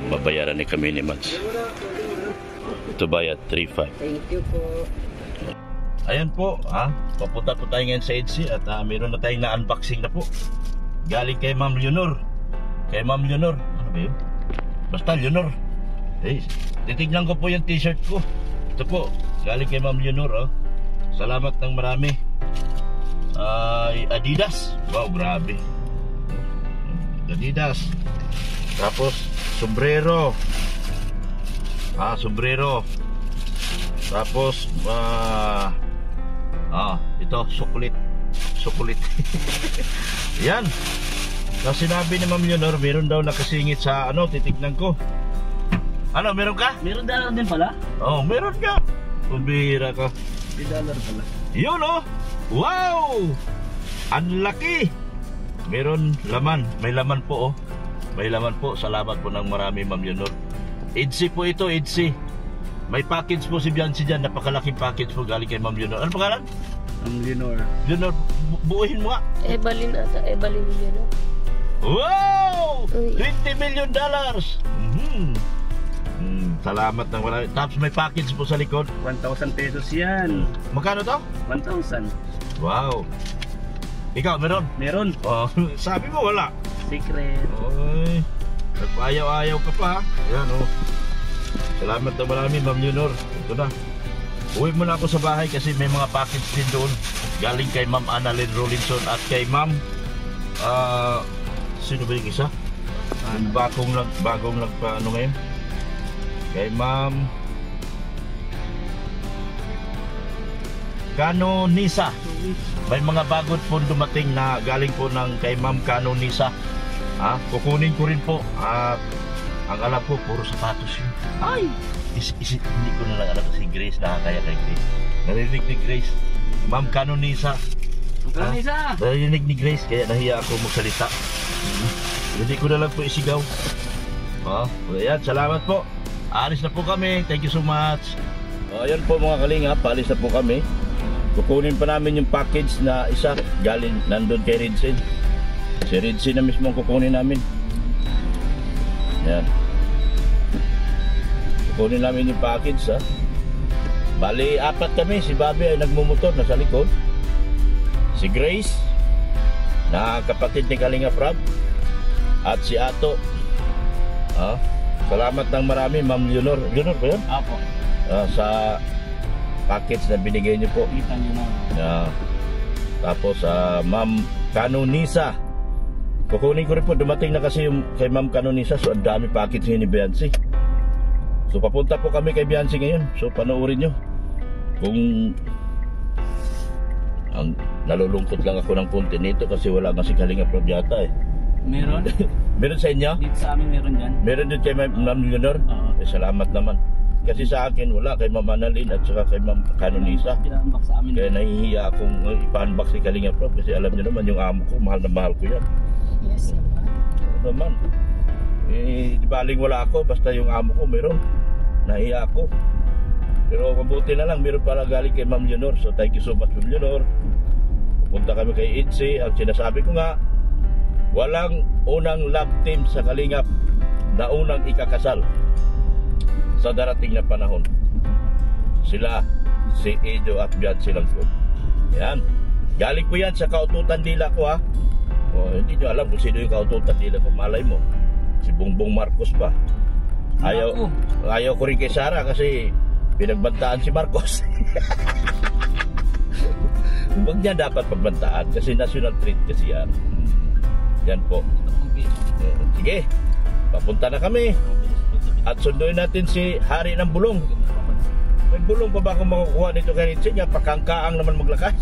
babayaran ni kami ni Mads. Ito bayad 3,500. Thank you po. Ayan po, papunta po tayo ngayon sa EDSI at meron na tayong na-unboxing na po. Galing kay Ma'am Leonor. Kay Ma'am Leonor. Ano ba yun? Basta Leonor. Eh, titignan ko po yung t-shirt ko. Ito po, galing kay Ma'am Leonor. Salamat ng marami. Adidas. Wow, grabe. Adidas. Tapos, sombrero. Sombrero. Tapos, ito, sukulit. Sukulit. Yan. Kasi sinabi ni Ma'am Leonor, meron daw nakasingit sa titignan ko. Ano, meron ka? Meron dollar din pala? Oh, meron ka. Pambihira ka. $3 pala. Yun wow! Ang laki. Meron laman. May laman po May laman po. Salamat po ng marami, Ma'am Leonor. EDSI po ito, EDSI. May package po si Bianci dyan. Napakalaking package po galing kay Ma'am Leonor. Ano pangalan? Ma'am Leonor. Leonor, buuhin mo nga. Ebalin ata, Ebalin Leonor. Wow! $20 million. Salamat ng marami. Tapos may package po sa likod. 1,000 pesos yan. Magkano to? 1,000. Wow. Ikaw, meron? Meron. Sabi mo wala. Secret. Oy, nagpaayaw-ayaw ka pa. Ayan Salamat na marami, Ma'am Leonor. Ito na. Uwi muna ako sa bahay kasi may mga package din doon. Galing kay Ma'am Annalyn Rolinson at kay Ma'am sino ba yung isa? Bagong nagpaano ngayon? Kay Ma'am Canonisa. May mga bagot po dumating na galing po kay Ma'am Canonisa. Kukunin ko rin po. Ang alam ko, puro sapatos yun. Ay! Hindi ko na lang alam si Grace. Nakakaya kay Grace. Narinig ni Grace. Ma'am Canonisa. Narinig ni Grace. Kaya nahiya ako magsalita. Hindi ko na lang po isigaw. Ayan, salamat po. Alis na po kami. Thank you so much. Ayan po mga kalinga. Paalis na po kami. Kukunin pa namin yung package na isa. Galing nandun kay Ridsin. Si Ridsin na mismo kukunin namin. Ayan. Kukunin namin yung package Bali, 4 kami. Si Bobby ay nagmumotor, nasa likod. Si Grace, na kapatid ni Kalinga Prab. At si Ato. Salamat ng marami, Ma'am Leonor. Leonor ba yun? Apo. Sa package na binigay niyo po. Kita niyo na. Tapos Ma'am Canonisa. Kukunin ko rin po. Dumating na kasi yung kay Ma'am Canonisa. So ang dami package ni Bianci. So papunta po kami kay Bianci ngayon. So panoorin nyo. Kung nalulungkot lang ako ng konti nito kasi wala nga si Kalinga Prab yata Meron? Meron sa inyo? Dito sa amin meron dyan. Meron din kay Ma'am Leonor? Salamat naman. Kasi sa akin wala, kay Ma'am Annalyn at saka kay Ma'am Canonisa. Pina-unbox sa amin. Kaya nahihiya akong ipa-unbox si Kalinga Prab kasi alam niyo naman yung amo ko, mahal na mahal ko yan. Yes, naman. Baling wala ako, basta yung amo ko meron. Nahiya ako. Pero mabuti na lang, meron pala galing kay Ma'am Leonor. So thank you so much, Ma'am Leonor. Pupunta kami kay EDSI. Ang sinasabi ko nga, walang unang love team sa Kalingap na unang ikakasal sa darating na panahon. Sila, si Edo at Bianci lang po. Yan. Galing po yan sa kaututan dila ko hindi nyo alam kung sino yung kaututan dila ko. Malay mo, si Bongbong Marcos ba? Ayaw ko rin kay Sara kasi pinagbantaan si Marcos. Huwag niya dapat pagbantaan kasi national treat kasi yan. Yan po. Sige, papunta na kami. At sunduin natin si Hari ng Bulong. May bulong pa ba akong makukuha nito kay Ritchie? Pakangkaang naman maglakad.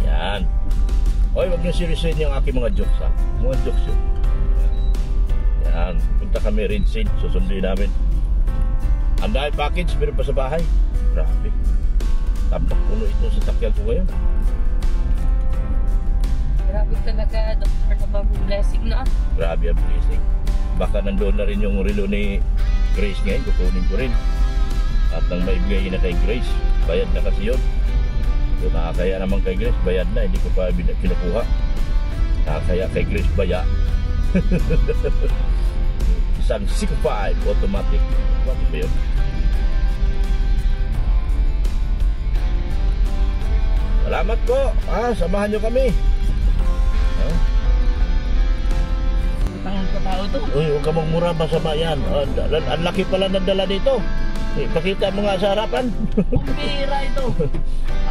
Yan. Oy, wag niyo seryosin yung aking mga jokes Mga jokes yun. Yan. Punta kami Ritchie. Susunduin namin. Ang dahil package, meron pa sa bahay. Grabe. Tampak puno ito sa takyan ko ngayon. Grabe talaga, Dr. Nababong blessing na. Grabe ang blessing. Baka nandoon na rin yung relo ni Grace ngayon. Kukunin ko rin. At nang maibigay na kay Grace, bayad na kasi yun. So nakakaya naman kay Grace, bayad na. Hindi ko pa kinukuha. Kaya kay Grace Baya. Isang 6.5 automatic. Automatic ba yun? Salamat po. Samahan nyo kami. Tangan ka tao to. Uy, huwag ka magmura, masama yan. Ang laki pala ng dala dito. Pakita mo nga sa harapan. Ang bira ito.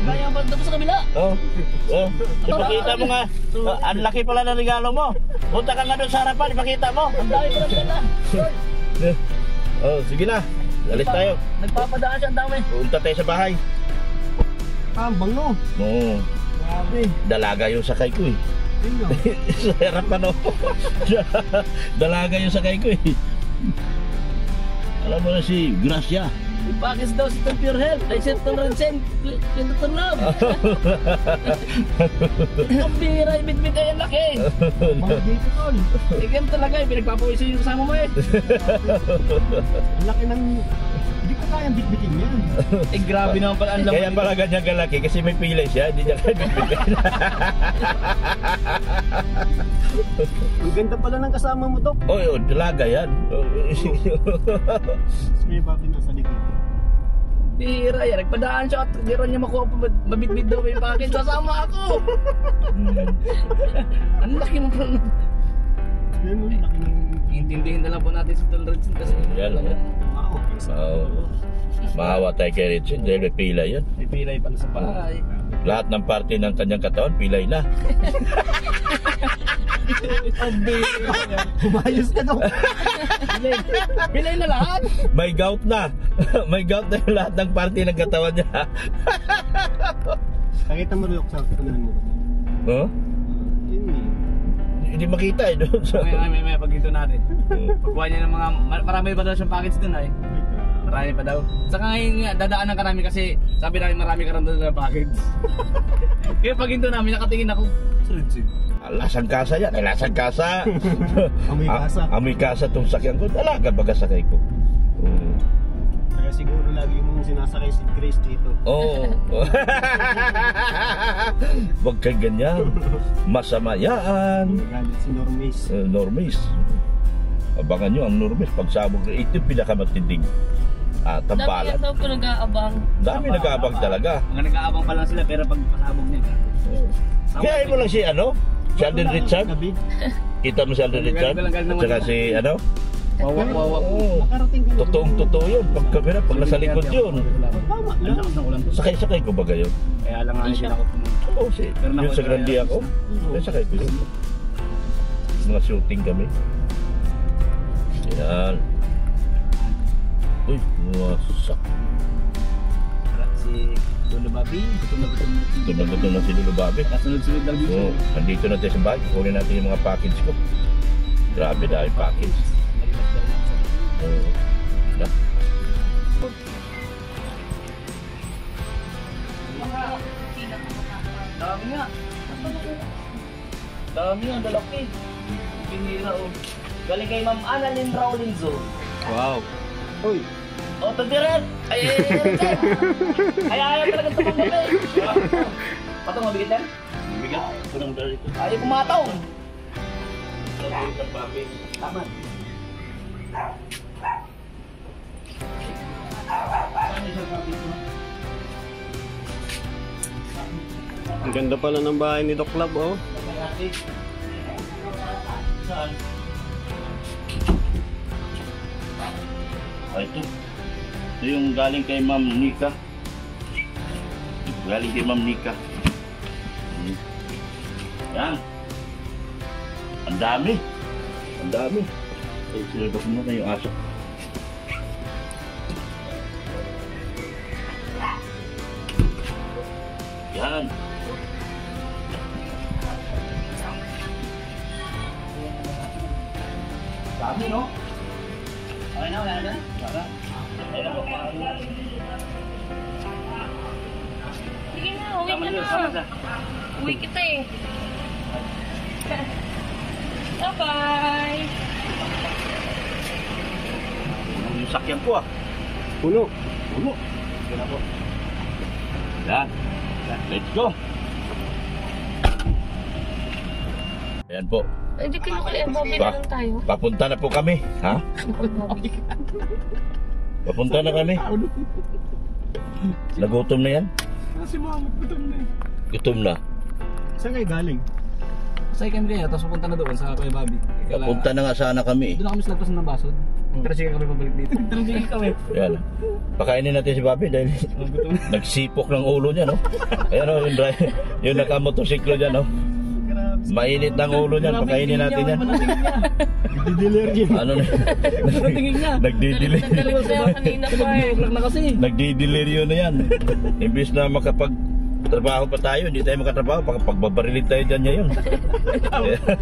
Ang kaya ba doon sa kabila? Ipakita mo nga. Ang laki pala ng regalo mo. Punta ka nga doon sa harapan, ipakita mo. Ang dami pala nila. Sige na. Alis tayo. Nagpapadaan siya, ang dami. Punta tayo sa bahay. Ang bango. Oo. Grabe. Dalaga yung sakay ko eh. Ayun o. Sa harapan o. Dalaga yung sakay ko eh. Alam mo na si Gracia. Ipakis daw si Pure Health. Ay, si Tonrensen. Pinutun lang. Ang bira, ibit-bit ay ang laki. Mga dito tol. Ikan talaga, pinagpapawiso yung kasama mo eh. Ang laki ng... Hindi ko kayang bitbitin yan. Eh, grabe naman pala ang laman. Kaya pala ganyan kalaki kasi may pilay siya. Hindi niya kaya bitbitin. Ang ganda pala ng kasama mo, Dok. Dalaga yan. May babi na sa likod. Bira yan, nagpadaan siya at di rin niya makuha pa mabitbit daw yung package. Sasama ako! Ang laki mo pala. Yan o, laki ng... Intindihin na lang po natin si Tonrensen kasi Yan, Wow, okay. Maawa tayo kay Richard dahil may pilay yan. may pilay pala sa bahay. Lahat ng parte ng kanyang katawan, pilay na. Ang bira yan. Umayos ka, Dok. Pilay na lahat! May gout na. May gout na yung lahat ng parte ng katawan niya. Pakita mo, Dok, sa kanan mo. Huh? Yun eh. Hindi makita eh doon. May pag-ito natin. Pagkuha niya ng mga, marami pa daw siyang package dun ay. Ay, grabe. Marami pa daw. Saka ngayon nga, dadaanan ka namin kasi sabi namin marami ka rin doon na package. Kaya pag ito namin, nakatingin ako, Tonrensen. Lasang kasa yan. Ay, lasang kasa. Amoy kasa. Amoy kasa itong sakyan ko. Dalaga baga sakay ko. Kaya siguro lagi mong sinasakay si Grace dito. Oo. Huwag kang ganyan. Masama yan. Galit si Normis. Normis. Abangan nyo ang Normis. Pagsabog na ito, pinakamatinding Dami tampalan. yan daw po nag-aabang. Dami nag-aabang talaga. Mga nag-aabang pa lang sila pero pag pasabog niya. Kaya mo lang si si Alden Richard. Gabi. Kita mo si Alden Richard. At saka si Wawak. Oo. Nakarating ka na. Totoo yun. Pag kamera, pag nasa likod yun. Tama Ang lang. lakas ng ulan to. Sakay ko ba gayon? Kaya lang nga hindi ako pumunta. Oo, yun sa Grandi ako. May sakay ko yun. Mga shooting kami. Yan. Uy, wasak. Si Lolo Babi, gutom na Gutom na si Lolo Bobby. Kasunod-sunod lang dito. Oo, andito na tayo sa bahay. Kunin natin yung mga package ko. Grabe dahil package. Malimas daw na ako. Oo. Dami nga. Dami nga, dalaki. Pinira o. Galing kay Ma'am Annalyn Raulinzo. Wow. Uy. O, tabiran! Ay, ayaw talagang tumanggap eh. Patong mabigat yan? Bigat. Punang dali ito. Ayaw pumataw. Tama. Ang ganda pala ng bahay ni Doc Lab, oh. Saan? Ito. Ito yung galing kay Ma'am Nika. Galing kay Ma'am Nika. Yan. Ang dami. Ang dami. Eh, sinabak mo na yung aso. Yan. Dami, no? Okay na, wala na. Wala. Sige na, uwi ka na. Uwi kita eh. Bye-bye! Yung sakyan ko Puno. Puno. Yan ako. Yan. Let's go. Ayan po. Ay, di kinukuli. Bobby na lang tayo. Papunta na po kami. Ha? Papunta na kami. Nagutom na yan? Si Mama, gutom na eh. Gutom na. Saan kayo galing? Sa ikan kaya, tapos pupunta na doon sa Kuya Bobby. Papunta na nga sana kami. Doon na kami sa lagpasan ng basod. Pero sige kami pabalik dito. Pero sige kami. Ayan. Pakainin natin si Bobby dahil nagsipok ng ulo niya, no? Ayan o, yung nakamotosiklo niya, no? Mainit ng ulo niyan, pakainin natin yan. Nagdidiler yun. Ano na? Tingin niya. Nagdidilir. Nagalit sa'yo kanina pa eh. Tulak na kasi. Nagdidelirio na yan. Imbis na makapagtrabaho pa tayo, hindi tayo makatrabaho, pagbabarilin tayo dyan ngayon.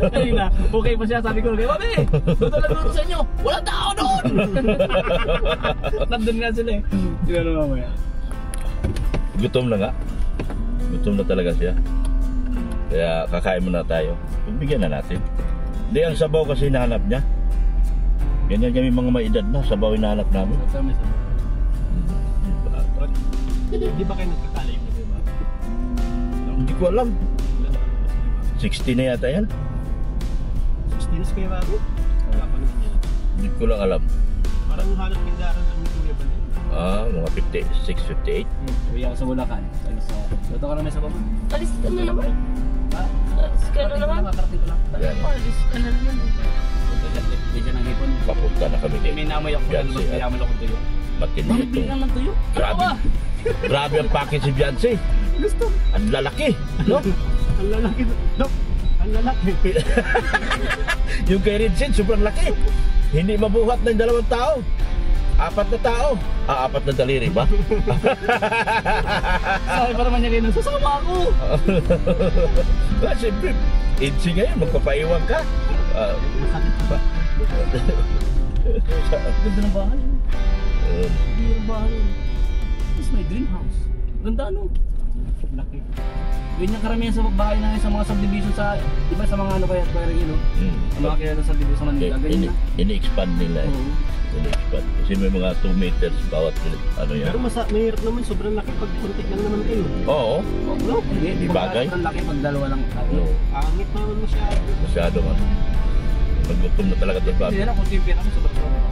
Kanina, okay pa siya. Sabi ko, Kuya Bobby, doon na doon sa inyo. Walang tao doon! Nandun nga sila eh. Hindi na mamaya. Gutom na nga. Gutom na talaga siya. Kaya kakain muna tayo. Bigyan na natin. Hindi, ang sabaw kasi hinahanap niya. Ganyan kami mga may edad na, sabaw hinahanap namin. Hindi ba kayo nagkakalay mo, di ba? Hindi ko alam. 60 na yata yan. 16 kayo bago? Wala pa naman yan. Hindi ko lang alam. Parang hanap kindaran ng Kuya Balin. Mga 56, 58. Uwi ako sa Bulacan. Luto ka naman sa baba. Alis ka na naman. Ha? Alis ka na naman. Makarating ko lang. Yan. Alis ka na naman. Hindi siya ng hipon. Papunta na kami May din. namoy ako Yan, kung si- mayaman ako tuyo. Matindi Mami, ito. bili naman tuyo. Grabe. Grabe ang package si Beyonce. Gusto. Ang lalaki. No? Ang lalaki. Dok, ang lalaki. Yung kay Rinsin, sobrang laki. Hindi mabuhat ng 2 tao. 4 na tao. 4 na daliri ba? Sabi pa naman niya rin, sasama ako. Siyempre, Insi ngayon, magpapaiwan ka. Masakit ba? Ganda ng bahay. Ganda ng bahay. This is my dream house. Ganda no? Laki. Ganyan karamihan sa bahay na sa mga subdivision sa, di ba sa mga ano kaya rin yun, no? Ang mga kaya sa subdivision sa Manila, ganyan na. Ini-expand nila eh. Oo. Ini-expand. Kasi may mga 2 meters bawat ano yan. Pero mahirap naman, sobrang laki pag kuntik lang naman kayo. Oo. No? Hindi, Di bagay. Ang laki pag dalawa lang. No, Angit naman masyado. masyado man. Nagutom na talaga ito, Bob. Hindi na kung simple naman, sobrang sobrang.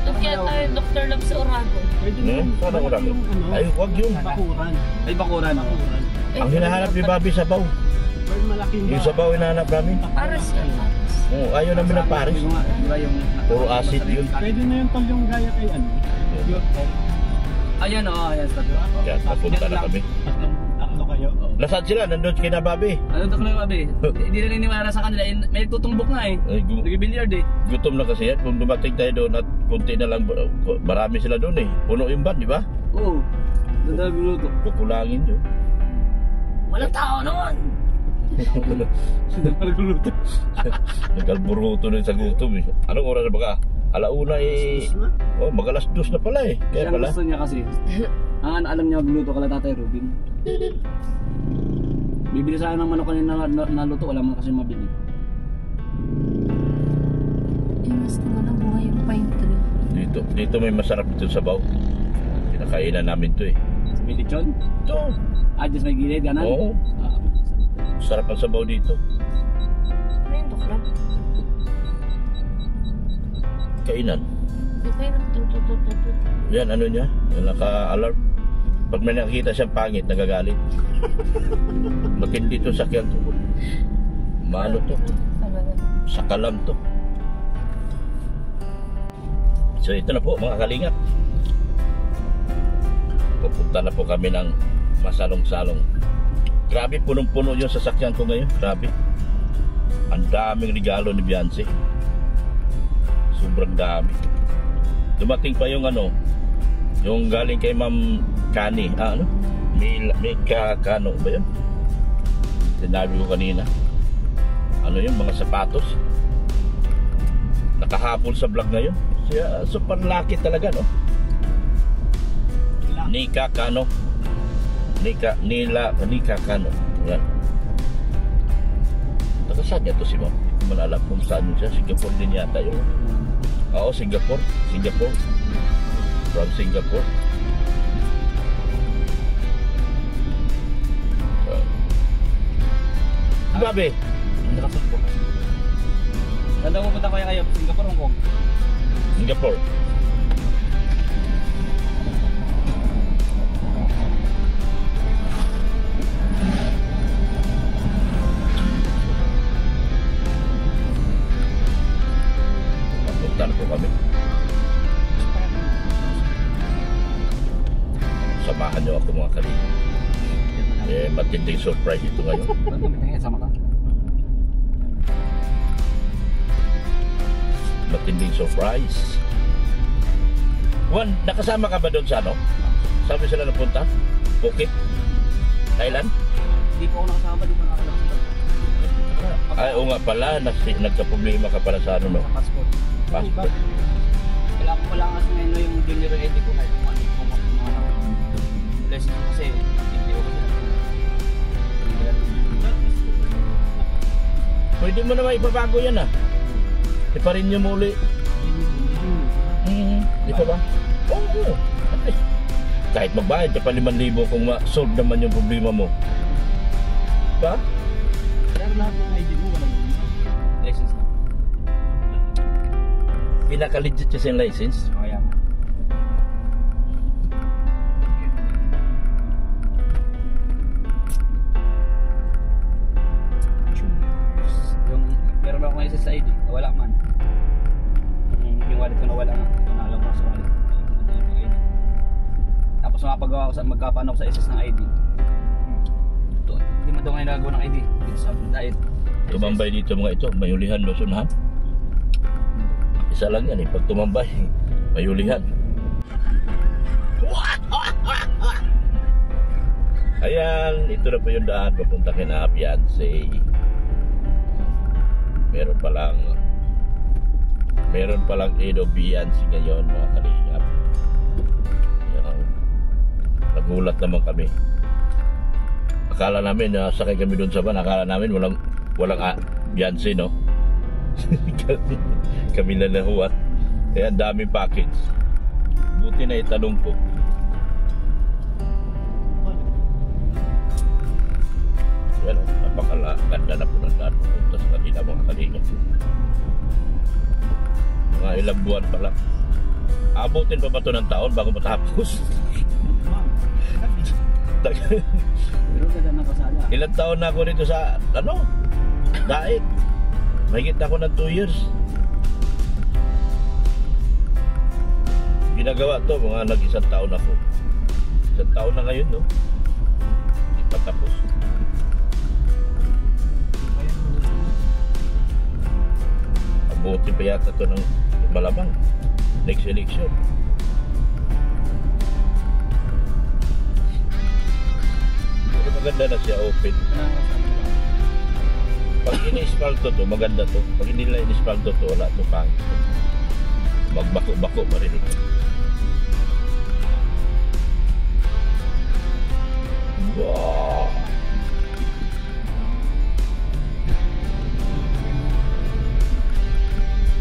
Doon kaya tayo, Dr. Love sa Oragon. Pwede Hmm? naman. Sana ko lang. Yung ano, Ay, wag yun. bakuran. Ay, bakuran ako. Bakuran. Ang hinahanap ni Bobby, sabaw. Pwede malaking Yung sabaw hinahanap namin. Aras yan, aras. Oo, ayaw namin ng Paris. Sabi ko nga, di ba yung... Puro acid yun. Pwede na yung tol yung gaya kay ano. Yung Ayan o, ayan. Sabi ko. Kaya papunta na kami. tatlo kayo. Nasaan sila? Nandun kina Bobby. Ano to kung Bobby? Hindi na niniwala sa kanila. May tutumbok nga eh. Ay, Nag-billiard eh. gutom na kasi yan. Kung dumating tayo doon at kunti na lang, marami sila doon eh. Puno yung van, di ba? Oo. Doon na binuto. Kukulangin yun. Walang tao noon! Nagluto. Nagkalburuto na sa gutom eh. Anong oras na ba ka? Alauna eh. Oh, magalas 2 na pala eh. Kaya Ang pala. gusto niya kasi. Ang alam niya magluto kala Tatay Robin. Bibili sana ng manok kanina naluto. Wala man kasi mabili. Mas na buhay yung pine tree. Dito may masarap dito sa baw. Kinakainan namin to eh. Sa Milichon. Ito. Just may gilid. Ganan. Oo. Sarap ang sabaw dito. Ano yung Doklab? Kainan. Okay na, tututututut. Yan, ano niya? Yung naka-alarm. Pag may nakikita siyang pangit, nagagalit. Matindi to, sakyan to. Maano to? Talaga. Sakalam to. So ito na po mga kalingap. Pupunta na po kami ng masalong-salong. Grabe, punong-puno yung sasakyan ko ngayon. Grabe. Ang daming regalo ni Beyonce. Sobrang dami. Dumating pa yung ano, yung galing kay Ma'am Kani. Ano? May Kano ba yun? Sinabi ko kanina. Ano yun? Mga sapatos. Nakahabol sa vlog ngayon. Siya, super lucky talaga, no? Nika Kano. Nika Kano. Yan. Saan niya to si Ma'am? Hindi ko man alam kung saan siya. Singapore din yata yun. Oo, Singapore. From Singapore. ba, be? Nakasot po. Saan daw pupunta kaya kayo? Singapore, Hong Kong? Singapore. Papunta na po kami. Samahan niyo ako mga kalina. Matinding surprise ito ngayon. Ba't kami tingin sama ka? Matinding surprise. Juan, nakasama ka ba doon sa ano? Sabi sila napunta? Phuket? Thailand? Hindi po ako nakasama, di pa nakakalabas. Ay, oo nga pala. Nagka-problema ka pala sa ano, no? Sa passport. Passport. Wala kasi ngayon yung junior ID ko kahit kung ano kung mga lesson ko kasi hindi ko kasi. Pwede mo naman ipabago yan, ah. Iparin niyo muli. Di pa ba? Oo. At least, kahit magbayad ka pa 5,000 kung ma-solve naman yung problema mo. Ba? Pero lahat ng ID mo walang license na. Pinaka-legit kasi yung license. Kaya. Yung meron akong SSID, nawala man. Yung wallet ko nawala nga. Ito na alam ko sa wallet. Yung ID. Tapos makapagawa ako sa magkapano ako sa SS ng ID. Ito, hindi man daw ngayon nagagawa ng ID. Dito sa diet. Tumambay dito mga ito, may hulihan, Lusunahan. Isa lang yan eh, pag tumambay, may hulihan. Ayan, ito na po yung daan papunta kina Fiancé. Meron palang Edo Fiancé ngayon mga kalingap. Ayan, nagulat naman kami. Akala namin na sakay kami doon sa van, akala namin walang Fiancé, no? Kami na nahuwat. Kaya ang daming package. Buti na itanong ko. Yan o, napakaganda na po ng daan pupunta sa kanila mga kalingap. Mga ilang buwan pa lang. Abutin pa ba ito ng taon bago matapos? Pero ganda na kasala. Ilang taon na ako dito sa Daet. Mahigit na ako ng 2 years. Ginagawa to, mga nag-1 taon ako. 1 taon na ngayon, no? Hindi pa tapos. Abuti pa yata to ng malamang next election. Pero maganda na siya, open. Pag ini-spalto to, maganda to. Pag hindi nila ini-spalto to, wala to pang. Magbako-bako pa rin ito. Wow!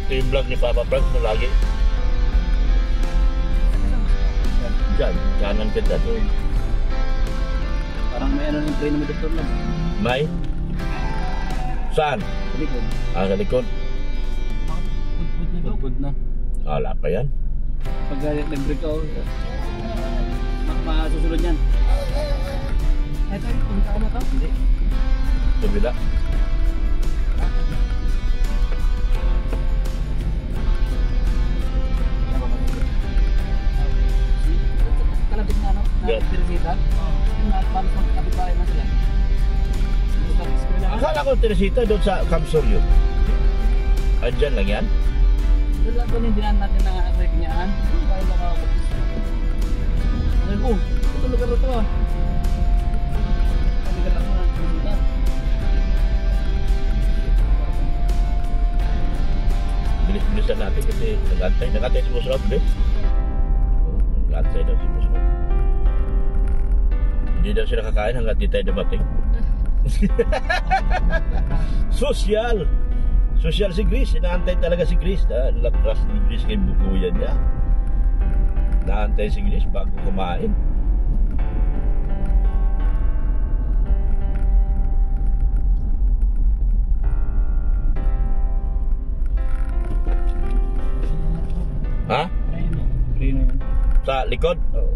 Ito yung vlog ni Papa Frank na lagi. Diyan, kanan kita to. Parang may ano yung train ng doktor lang. May? Saan? Sa likod. Sa likod? Good na. Wala pa yan. Pag nag-break ako, masusunod yan. Ito, punta ka na to? Hindi. Subila. Kalabit na ano? Na Yeah. Teresita? Yung balos magkakabit bahay na sila. Akala ko Teresita doon sa Kamsur yun. Andyan lang yan? Doon lang doon yung dinaan natin na rekinyaan. Doon tayo makakabit. Oh, ito lugar na ito ah. Lugar na ito na Teresita. Bilis-bilisan natin kasi nag-antay si Musrod, bilis. Nag-antay daw si Musrod. Hindi daw sila kakain hanggat di tayo dumating. Social si Chris. Inaantay talaga si Chris. Lakras ni Chris kay bukuyan niya. Naantay si Chris bago kumain. Ha? Ayun. Preno yan. Sa likod? Oo.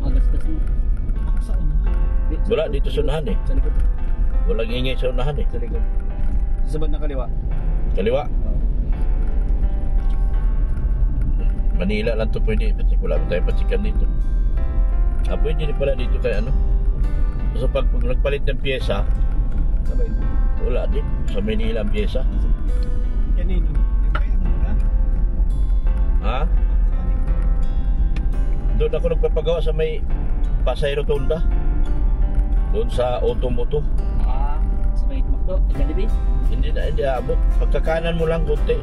Magasgas mo. Ako sa unahan. Wala, dito sa unahan eh. Sa likod. Walang ingay sa unahan eh. Sa likod. Sa bandang kaliwa. Kaliwa. Oo. Manila lang to pwede. Wala pa tayo patikan dito. Pwede din pala dito tayo ano. So pag nagpalit ng pyesa, Sabay. wala din. Sa Manila ang pyesa. Kanino? Yung kaya ano ba? Ha? Doon ako nagpapagawa sa may Pasay Rotunda. Doon sa Automoto. Sa may Macdo. Jollibee. Hindi abot. Pagkakanan mo lang konti.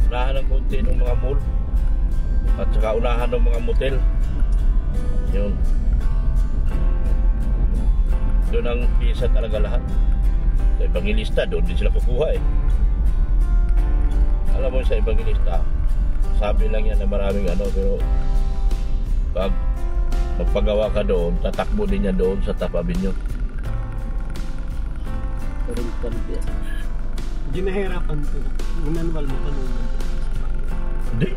Unahan ng konti ng mga mall. At saka unahan ng mga motel. Yun. Doon ang pisa talaga lahat. Sa Evangelista, doon din sila kukuha eh. Alam mo sa Evangelista, sabi lang yan na maraming ano, pero pag magpagawa ka doon, tatakbo din yan doon sa Top Avenue. Hindi nahirapan ko. Ginanwal mo pa noon. Hindi,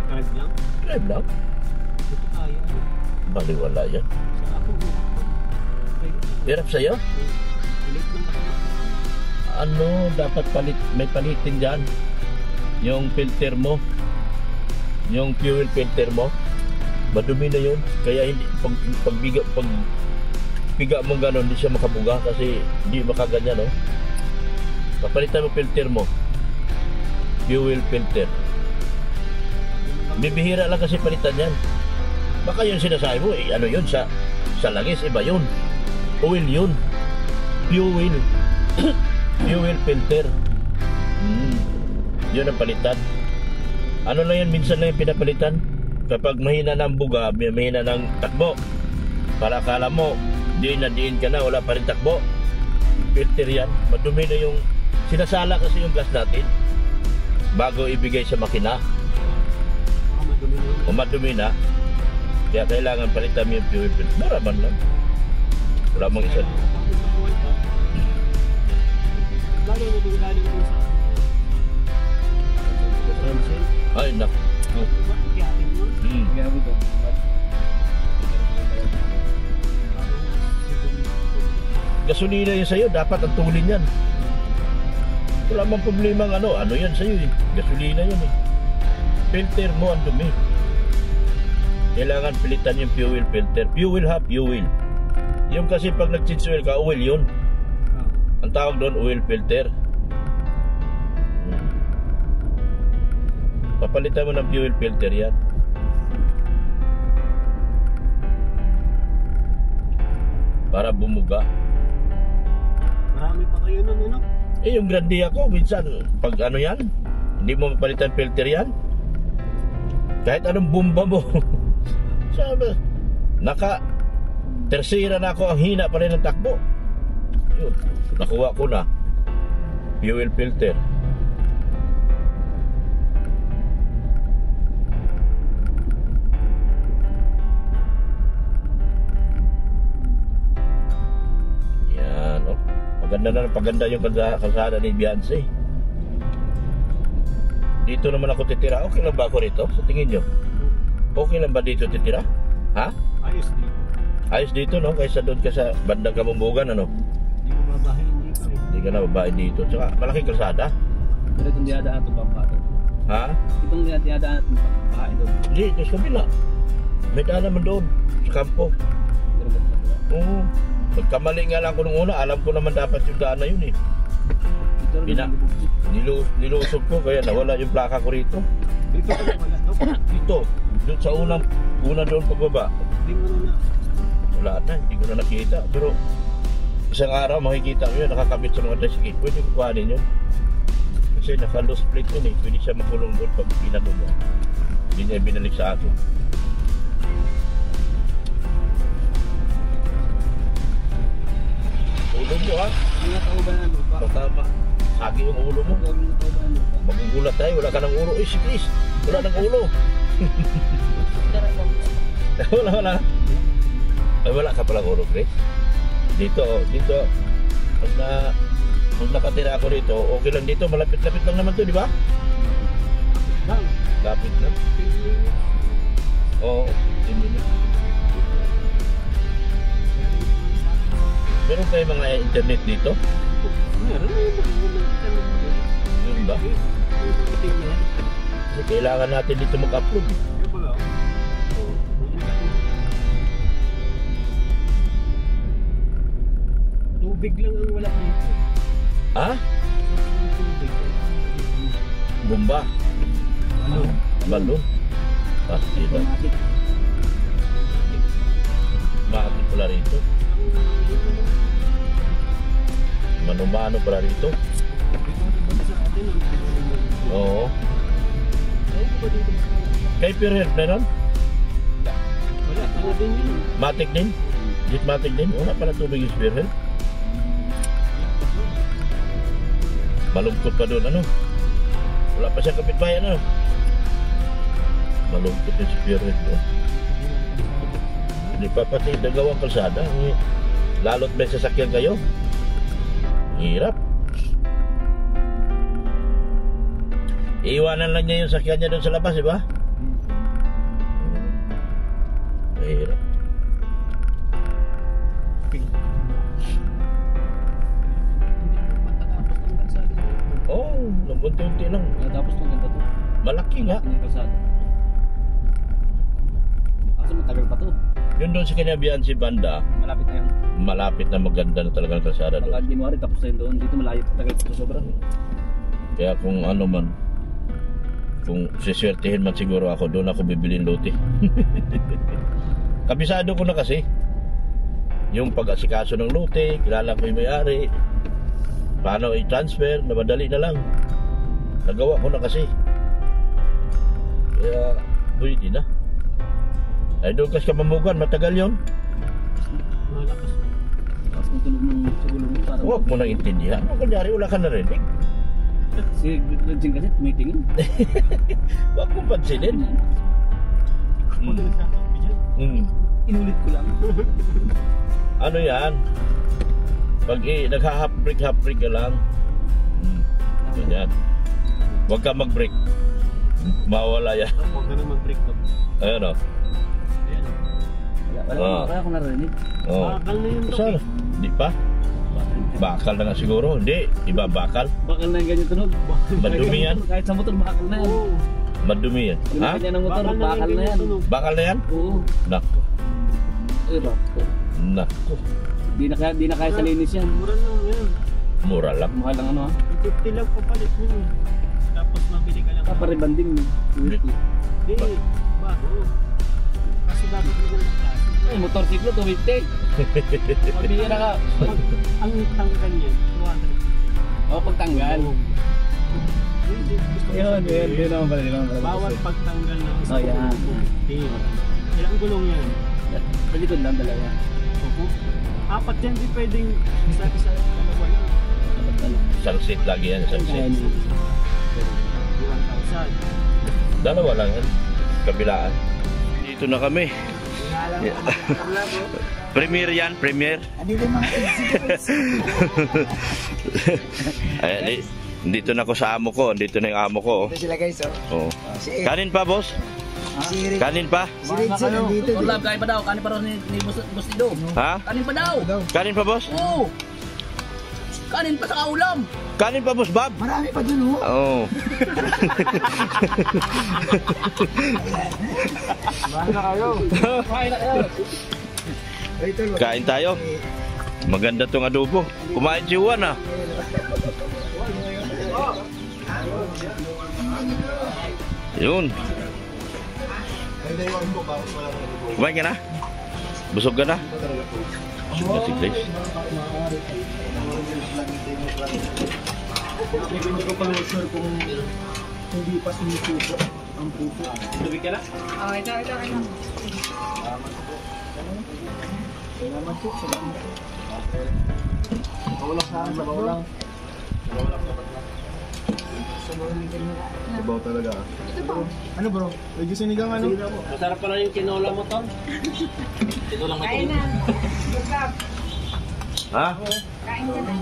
Drive lang. drive lang. Ito kaya. Baliwala yan. Sa ako. Hirap sa'yo? Late lang ako. Ano, dapat may palitin dyan. Yung filter mo, yung fuel filter mo, madumi na yun. Kaya hindi, pag piga mo gano'n, hindi siya makabuga kasi hindi makaganyan, no? Papalitan mo filter mo. Fuel filter. Bibihira lang kasi palitan yan. Baka yun sinasabi mo, ano yun, sa langis, iba yun. Oil yun. Fuel. Fuel filter. Yun ang palitan. Ano lang yan, minsan lang yung pinapalitan. Kapag mahina ng buga, mahina ng takbo. Para akala mo, diin ka na, wala pa rin takbo. Filter yan. Madumi na yung, sinasala kasi yung gas natin bago ibigay sa makina. Baka madumi na yun. O madumi na. Kaya kailangan palitan mo yung fuel filter. Mura man lang. Wala mong isa. Lalo mo doon galing mo sa Ay, nak. bakit yakin mo? Ginagawa ito. Gasolina yun sa'yo, dapat ang tulin yan. Wala mang problema ng ano yan sa'yo eh. Gasolina yun eh. Filter mo ang dumi. Kailangan pilitan yung fuel filter. Fuel ha, fuel. Yung kasi pag nag-change oil ka, oil yun. Ang tawag doon, oil filter. Papalitan mo ng fuel filter yan. Para bumuga. Marami pa kayo nun, ano? Eh, yung Grandia ko, minsan, pag ano yan, hindi mo mapalitan filter yan. Kahit anong bomba mo. Sabi, tersira na ako, ang hina pa rin ng takbo. Yun, nakuha ko na. Fuel filter. Yan, oh. Paganda yung kalsada ni Beyonce. Dito naman ako titira. Okay lang ba ako rito? Sa tingin nyo? Okay lang ba dito titira? Ha? Ayos din. Ayos dito, no? Kaysa doon ka sa bandang Kamumbugan, ano? Hindi ko babahin dito eh. Hindi ka na babae dito. Tsaka malaking kalsada. Pero itong dinadaan itong bangka ito. Ha? Itong dinadaan itong bangka ito. Hindi, ito sa kabila. May daan naman doon. Sa kampo. Oo. Nagkamali nga lang ko nung una. Alam ko naman dapat yung daan na yun eh. Nilusog ko kaya nawala yung plaka ko rito. Dito ko wala. No? Dito. Doon sa una doon pagbaba. Hindi mo na. Wala na. Hindi ko na nakita. Pero isang araw makikita mo yun. Nakakabit sa mga tricycle. Pwede ko kuhanin yun. Kasi naka-loose plate yun eh. Pwede siya makulong doon pag pinano mo. Hindi niya binalik sa akin. Ulo mo ha. Hindi na kauban ano pa. Tama. Sagi yung ulo mo. Huwag na kauban ano pa. Magugulat tayo. Wala ka ng ulo. Eh, sikis. Wala ng ulo. wala. Ay, wala ka palang ulo, Chris. Dito. Pag Kung nakatira ako rito, okay lang dito. Malapit-lapit lang naman to, di ba? Bang, Lapit lang. Oo, 10 minutes. Meron kayo mga internet dito? meron na yung Yun ba? Kasi kailangan natin dito mag-upload. Tubig lang ang wala dito. Ha? Tubig. Bomba? Ano? Balon? Ah, diba? Bakit pala rito? Mano-mano pala rito? Oo. Kay Pirer na nun? Wala, ano din yun. Matik din? Jeep matik din? Wala pala tubig yung Spearhead. Malungkot pa doon, ano? Wala pa siyang kapitbayan, ano? Malungkot yung Spearhead doon. Hindi pa pati nagawang kalsada. Lalo't may sasakyan kayo. Hirap. Iiwanan lang niya yung sakyan niya doon sa labas, di ba? Mahirap. Oo, unti-unti lang. Tapos nung ganda to. Malaki nga. Yung kalsada. Kaso matagal pa to. Yun doon sa kinabihan si Banda, Malapit na yun. malapit na maganda na talaga ang kalsada Baka doon. January tapos na yun doon. Dito malayo pa tagal pa to sobra. Kaya kung ano man, kung siswertihin man siguro ako, doon ako bibilin lote. Kabisado ko na kasi yung pag-asikaso ng lote, kilala ko yung may-ari, paano i-transfer, na madali na lang. Nagawa ko na kasi. Kaya pwede na. Ay doon kasi kamamugan, matagal yon. Malakas. Tapos nung tunog ng sigulong mo parang... Huwag mo nang intindihan. Ano kunyari, wala ka narinig. Si Gretchen kasi tumitingin. Huwag mong pansinin. Inulit ko lang. Ano yan? Pag nagha-half break ka lang. Ganyan. Huwag ka mag-break. Mawala yan. Huwag ka na mag-break to. Ayun o. Ayan. Wala akong narinig. Oh. Bakal na yun, Dok. Saan? Di pa? Bakal na nga siguro. Hindi. Iba bakal. Bakal na yung ganyan tunog. Madumi yan. Kahit sa motor, bakal na yan. Oo. Madumi yan. Yung Ha? kanya ng motor, bakal na yan. tunog. Bakal na yan? Oo. Nako. Nako. Nako. Di na kaya sa linis yan. Mura lang yan. Mura lang. Mukha lang ano ha. 50 lang papalit mo. Tapos mabili ka lang. Kaparibanding mo. Hindi, bago. Kasi dapat mo ng klase. Ay, motorsiklo, 250. Mabira ka. Ang tanggal niyan, 200. O, pagtanggal. Yun. Yun naman pala. Bawal pagtanggal ng Oh, yan. Ilang gulong yan? Palikod lang dalawa. Opo. 4 yan, di pwedeng isa-isa dalawa lang. Dapat ano. Isang seat lagi yan. Isang seat. Ayan yun. 1,000. Dalawa lang yan. Kabilaan. Dito na kami. Premier yan, premier. Ay, dito na ako sa amo ko. Dito na yung amo ko. Ito sila guys, oh. Oh. Kanin pa, boss? Si Rick, Kanin pa? si Rick sir nandito. Orlab, kanin pa daw. Kanin pa daw ni Boss Dido. Ha? Kanin pa daw. Kanin pa, boss? Oo. Kanin pa sa kaulam. Kanin pa, boss Bob? Marami pa dun, oh. Oo. Kain na kayo. Ito, Kain tayo. Maganda tong adobo. Kumain si Juan, ah. Yun. Kumain ka na? Busog ka na? Busog na si Grace. Hindi ko pa sure kung hindi pa sumusuko ang puso. Tubig ka na? Oh, ito. Salamat po. Bawlang sa akin, sa bawlang. Sabaw talaga. Ano bro? Medyo sinigang ano? Masarap pala yung tinola mo, Tom. Kain na. Ha? Kain ka na.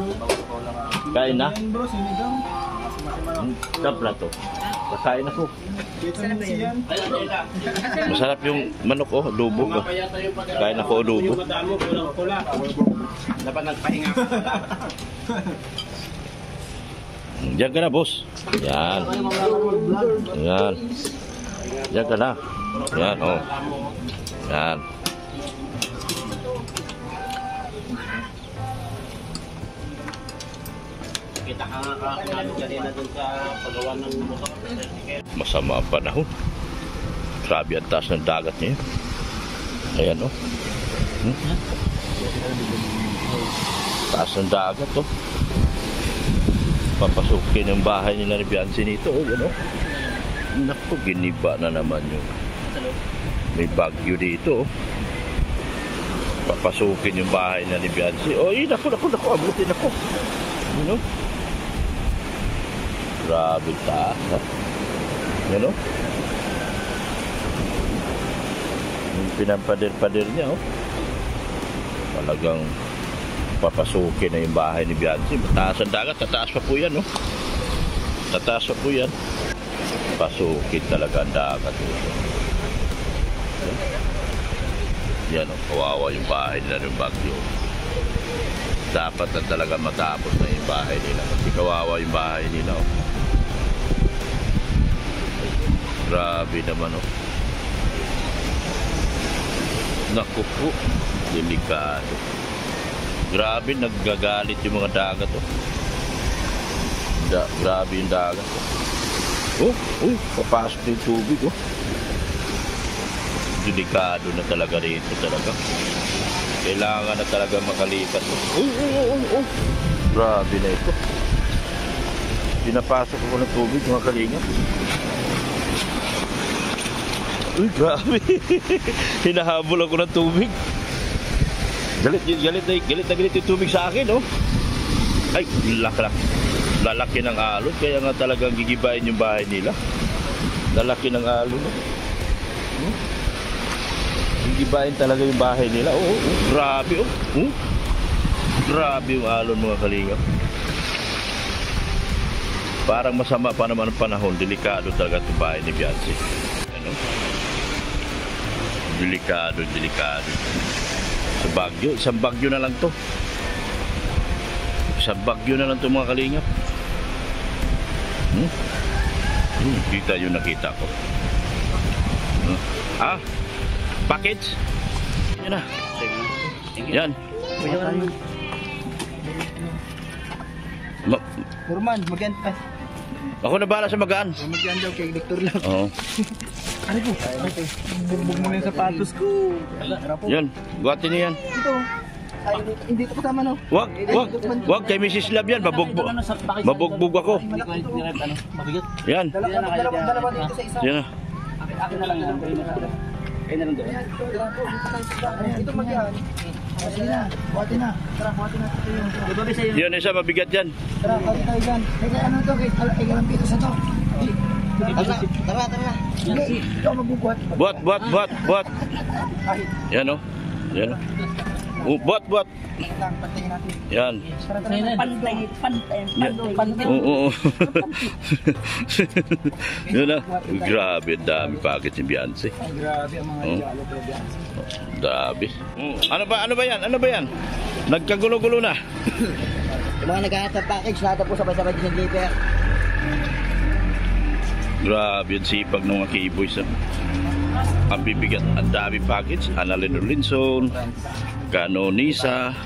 Kain na? Bro, sinigang. Kapla to. Kakain ako. Vitamin C yan. Masarap yung manok oh, adobo ko. Kain ako adobo. Dapat nagpahinga. Diyan ka na, boss. Yan. Yan. Diyan ka na. Yan, oh. Yan. Kita ka nga kanina dun sa paggawa ng motor. Masama ang panahon. Grabe ang taas ng dagat niya. Ayan, oh. Taas ng dagat, oh. Papasukin yung bahay nila ni Bianci nito, oh, yan, oh. Naku, giniba na naman yung may bagyo dito, oh. Papasukin yung bahay nila ni Bianci. Oh, naku, abutin ako. Yan, oh. Grabe taas, ha. Yan, oh. Yung pinampader-pader niya, oh. Talagang papasukin na yung bahay ni Bianci. Mataas ang dagat, tataas pa po yan, oh. Tataas pa po yan. Pasukin talaga ang dagat. Yan, oh, kawawa yung bahay nila ng bagyo. Dapat na talaga matapos na yung bahay nila. Kasi kawawa yung bahay nila, oh. Grabe naman, oh. Naku po, delikado. Grabe, naggagalit yung mga dagat, oh. Grabe yung dagat, oh. Papasok na yung tubig, oh. Delikado na talaga rito talaga. Kailangan na talaga makalipat, oh. Grabe na ito. Pinapasok ko ng tubig, mga kalingap. Uy, grabe. Hinahabol ako ng tubig. Galit yung tubig sa akin, oh. Ay, lalaki ng alon. Kaya nga talagang gigibain yung bahay nila. Lalaki ng alon, oh. Gigibain talaga yung bahay nila. Oh, grabe, oh. Grabe yung alon, mga kalingap. Parang masama pa naman ang panahon. Delikado talaga itong bahay ni Bianci. Ano? Delikado. Sa bagyo, isang bagyo na lang to. Isang bagyo na lang to, mga kalingap. Kita yung nakita ko. Package? Yan na. Yan. Furman, mag-end pa. Ako na bahala sa magaan. Mag-end daw kay Victor lang. Oo. Ano po? Bugbog mo na yung sapatos ko. Yan, buhatin niyo yan. Ito. Ay, hindi ko kasama, no? Wag kay Mrs. Love yan, mabugbog ako. Mabigat. Yan. Dalawa dito sa isa. Yan na. Akin na lang yan. Kayo na lang doon. Ito mag-yan. Sige na, buhatin na. Tara, buhatin na. Diba ba sa'yo? Yan isa mabigat yan. Tara, buhatin tayo dyan. Teka, ano to? Kay Galang Pitos na to. Tara. Hindi, ikaw magbubuhat. Buhat. Yan o. Yan o. Buhat. Lang, pantingin natin. Yan. Pantay. Oo. Yan na. Grabe, dami package si Bianci. Ay, grabe ang mga dialog pero Bianci. Dami. Ano ba yan? Nagkagulo-gulo na. Yung mga naghahanap ng package, lahat po sabay-sabay din deliver. Grabe yung sipag ng mga keyboys. Ang bibigat, ang dami package. Annalyn Orlinson, Canonisa,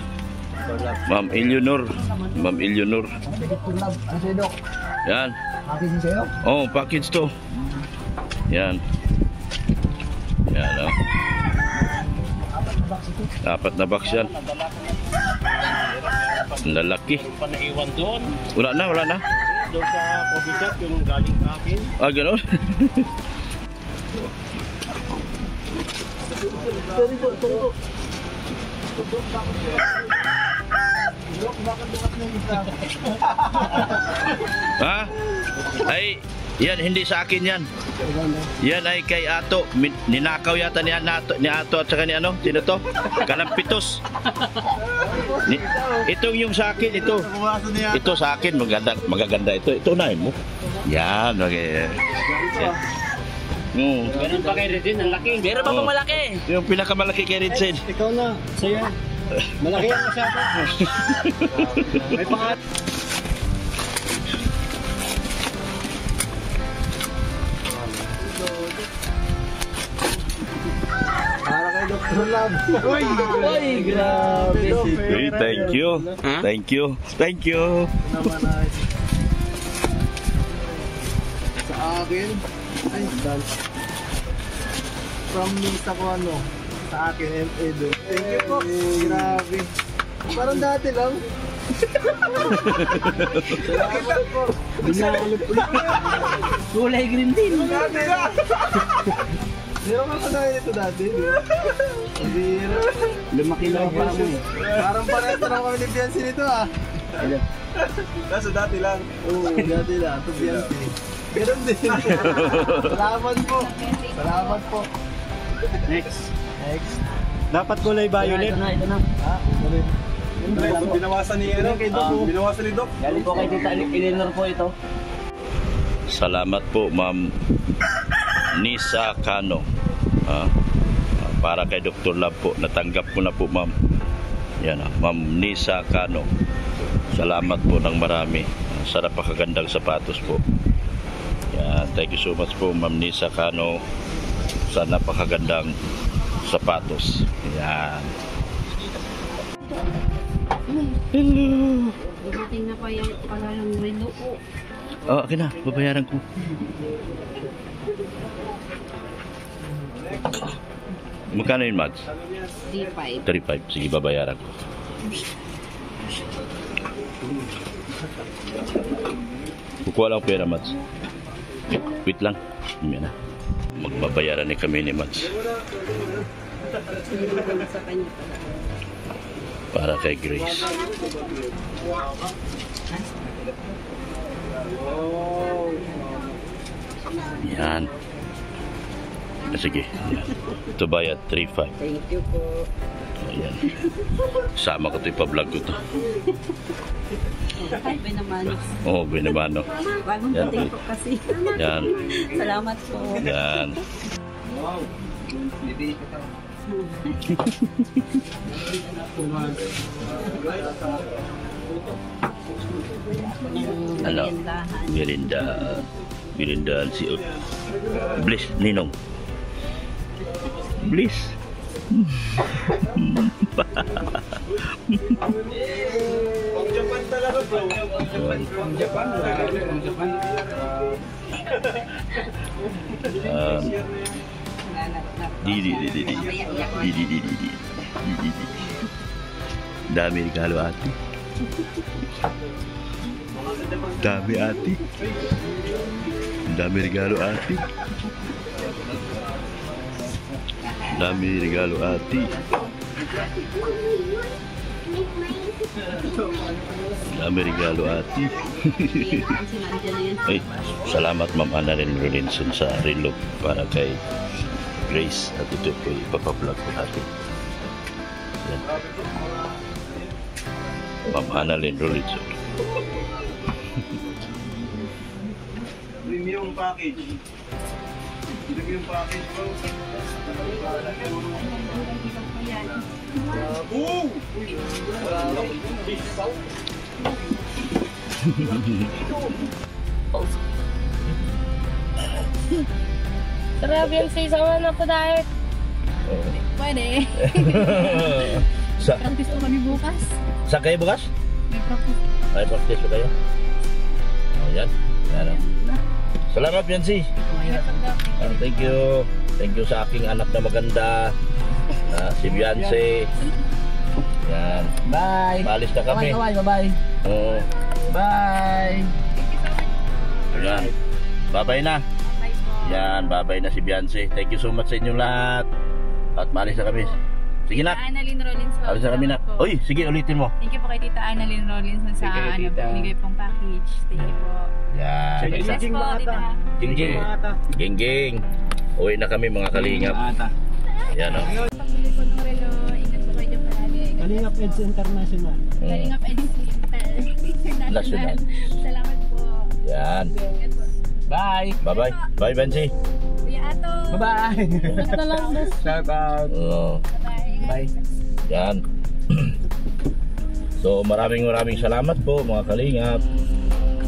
Ma'am Eleanor. Victor Love, ano sa'yo, Dok? Yan. Package din sa'yo? Oh, package to. Yan. Oh. Apat na box yan. Lalaki. Panaiwan doon. Wala na. Doon sa coffee shop, yung galing sa akin. Ganon. Ha? Ay, Yan, hindi sa akin yan. Yan ay kay Ato. Ninakaw yata ni Ato at saka ni ano? Sino to? Kalampitos. Itong yung sa akin, ito. Ito sa akin, magaganda ito. Ito na mo. Yan, okay. Ganun pa kay Regine, ang laki. Meron pa pang malaki. Yung pinakamalaki kay Rinsen. Ikaw na, sa'yo. Malaki yan masyado. May pangat. Para kay Dr. Love. Uy, grabe. Hey, thank you. Thank you. Thank you. Sa akin, ay, dance. From Misa ko ano, sa akin, Edo. Thank you po. Grabe. Parang dati lang. Salamat po. Binakalot po. Kulay green din. Dati lang. Meron ka kagaya nito dati, di ba? Hindi. Lumaki na pa mo eh. Parang parehas na kami ni Biancy nito ah. Kaso dati lang. Oo, dati lang. Ito Biancy. Ganun din. Salamat po. Salamat po. Next. Next. Dapat kulay violet. Ito na. Ah, galing. Binawasan ni ano? Binawasan ni Doc. Galing po kay Tita Eleanor po ito. Salamat po, Ma'am Nisa Cano. Para kay Dr. Love po. Natanggap ko na po, Ma'am. Yan, Ma'am Nisa Cano. Salamat po ng marami. Sa napakagandang sapatos po. Yan, thank you so much po, Ma'am Nisa Cano. Sa napakagandang sapatos. Yan. Hello. Dumating na pa yung pala ng relo ko. Oh, okay na. Babayaran ko. Magkano yun, Mads? D5. 35. Sige, babayaran ko. Kukuha lang pera, Mads. Wait lang. Yan na. Magbabayaran ni kami ni Mads. Sa kanya pala. Para kay Grace. Yan. Sige. Yan. Ito bayad 3.5. Thank you po. Ayan. Sama ko ito, ipa-vlog ko ito. Ay, naman. Oo, oh, binamano. Bagong Yan. dating po kasi. Yan. Salamat po. Yan. Ano? Merinda. Merinda si Bliss Ninong. Bliss. Japan talaga bro. Japan. Dami regalo ate. Dami ate. Dami regalo ate. Dami regalo ate. Dami regalo ate. Ay, salamat Ma'am Annalyn Rolinson sa relo para kay Grace at ito po ipapablog ko natin. Yan. Ma'am Annalyn Rolinson. Premium package. Premium package bro. Boom! Grabe yan sa isang na po dahil. Pwede. Sa Practice ko kami bukas. Saan kayo bukas? May practice. Ay, practice ko kayo. Ayan. Ayan. Salamat, Yancy. Thank you. Thank you sa aking anak na maganda. Si Beyonce. Yan. Bye. Paalis na kami. Bye-bye. Oo. Bye. Ayan. Bye-bye na. Yan. Bye-bye na si Beyonce. Thank you so much sa inyong lahat. At maalis na kami. Sige na. Tita Annalyn Rollins po. Sabi sa kami na. Salamat po. Uy, sige, ulitin mo. Thank you po kay Tita Annalyn Rollins sa Thank you, Tita. binigay pong package. Thank you po. Yan. Bless po, Tita. Ging-ging. Ging-ging. Uwi na kami mga kalingap. Ata. Yan o. Pagpili po ng relo, ingat po kayo dyan palagi. Kalingap Eds International. Kalingap International. National. Salamat po. Yan. Ingat po. Bye! Bye-bye. Bye, Benji. Kuya Ato. Bye-bye! Shout out! Oo. Bye. Bye! Yan. So maraming salamat po mga kalingap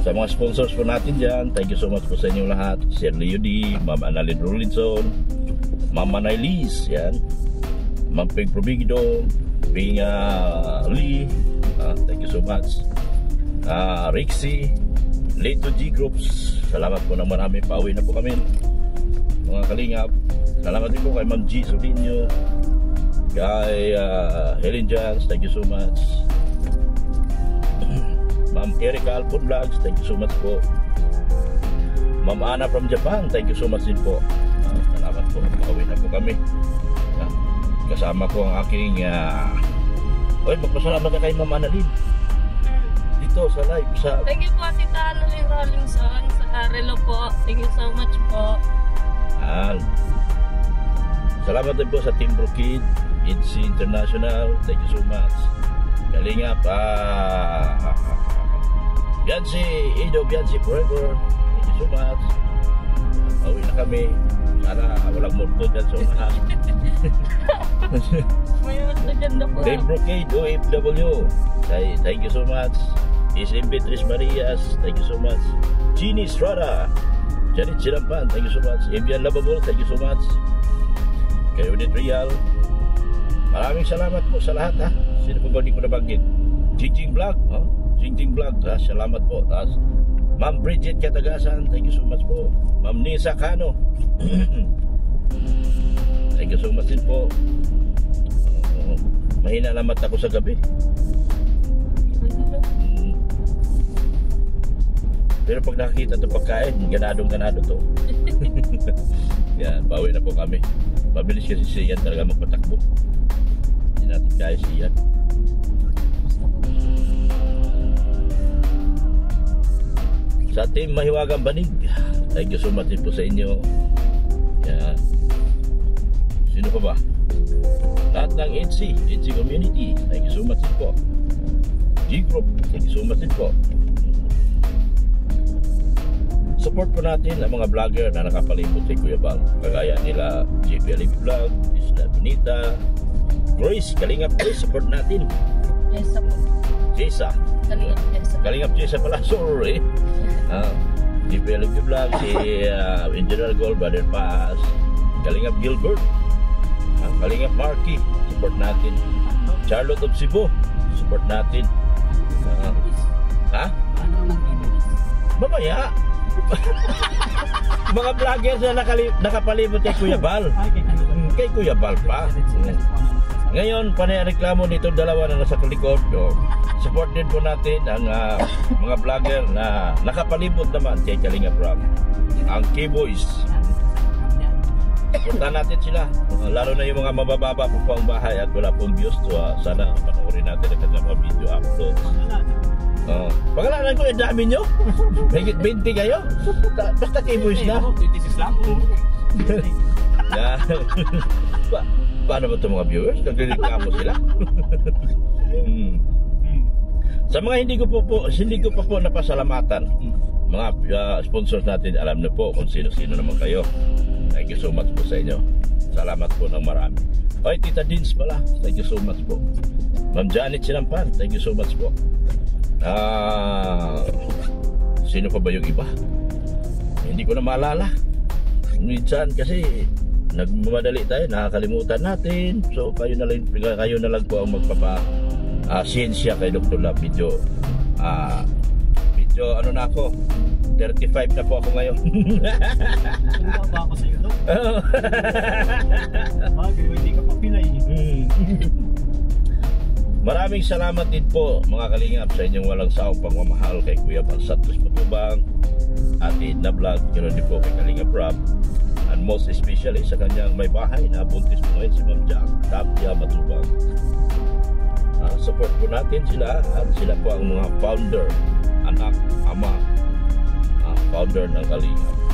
sa mga sponsors po natin dyan. Thank you so much po sa inyo lahat. Sir Leo D, Ma'am Annalyn Rolinson, Ma'am Manay Liz, yan. Ma'am Peg Probigido, Ping Lee, thank you so much. Rixie, Leto G Groups, salamat po ng marami. Pauwi na po kami mga kalingap. Salamat din po kay Ma'am G Solinio, kay Helen Jans, thank you so much. Ma'am Erika Alpon Vlogs, thank you so much po. Ma'am Ana from Japan, thank you so much din po. Salamat po, pauwi na po kami. Kasama ko ang aking magpasalamat ka kay Ma'am Annalyn dito sa live sa Thank you po, Tita Annalyn Rollinson, sa relo po. Thank you so much po. Salamat din po sa Team Brokid, EDC International, thank you so much. Kalingap, Bianci, Ido Bianci Forever, thank you so much. Pauwi na kami. Sana walang morto dyan sa unahan. May maganda po. Team Brokid, OFW, thank you so much. SM Beatrice Marias, thank you so much. Jeannie Estrada, Janet Chirampan, thank you so much. Evian Lababol, thank you so much. Kay Odette Real, maraming salamat po sa lahat ha. Sino po ba di ko nabanggit? Jingjing Vlog, Jingjing Vlog, salamat po. Ma'am Bridget Katagasan, thank you so much po. Ma'am Nisa Cano, thank you so much din po. Mahina na mata ko sa gabi. Pero pag nakakita ito pagkain, ganadong-ganado to. Yan, bawi na po kami. Mabilis kasi siyan talaga magpatakbo. Hindi natin kaya siyan. Sa Team Mahiwagang Banig, thank you so much din po sa inyo. Yan. Sino pa ba? Lahat ng EDC community, thank you so much din po. G-Group, thank you so much din po. Support po natin ang mga vlogger na nakapalibot kay Kuya Bal. Kagaya nila JP Alip Vlog, Isla Bonita, Grace, Kalingap Grace, support natin. Yes, po. Jessa. Kalingap Jessa. Kalingap Jessa pala, sorry. JP Alip Vlog, si Engineer Gold, Brother Paz, Kalingap Gilbert, Kalingap Marky, support natin. Charlotte of Cebu, support natin. Mamaya. Mga vloggers na nakapalibot kay Kuya Bal. Kay Kuya Bal pa. Ngayon, panareklamo nito dalawa na nasa likod. Support din po natin ang mga vlogger na nakapalibot naman kay Kalingap Rob. Ang K-Boys. Supportan natin sila. Lalo na yung mga mabababa po ang bahay at wala pong views. So, sana panoorin natin ang kanilang mga video upload. Pagkalanan ko, yung dami nyo. Higit 20 kayo. Basta K-Boys na. 26 lang. Paano ba ito mga viewers? Nagreklamo sila. Sa mga hindi ko pa po napasalamatan, mga sponsors natin, alam na po kung sino-sino naman kayo. Thank you so much po sa inyo. Salamat po ng marami. Oy, Tita Dins pala, thank you so much po. Ma'am Janet Sinampan, thank you so much po. Sino pa ba yung iba? Hindi ko na maalala. Minsan kasi nagmamadali tayo, nakakalimutan natin. So kayo na lang po ang siyensya kay Dr. Love. Medyo ano na ako, 35 na po ako ngayon. Ano ba ako sa'yo, no? Bagay, hindi ka pa pilay. Maraming salamat din po mga kalingap sa inyong walang sawang pagmamahal kay Kuya Bal Santos Matubang, Ate Edna Vlog, ganoon din po kay Kalingap Rob, and most especially sa kanyang may bahay na buntis po ngayon si Ma'am Jack Tapia Matubang. Support po natin sila at sila po ang mga founder, anak, ama, founder ng Kalingap.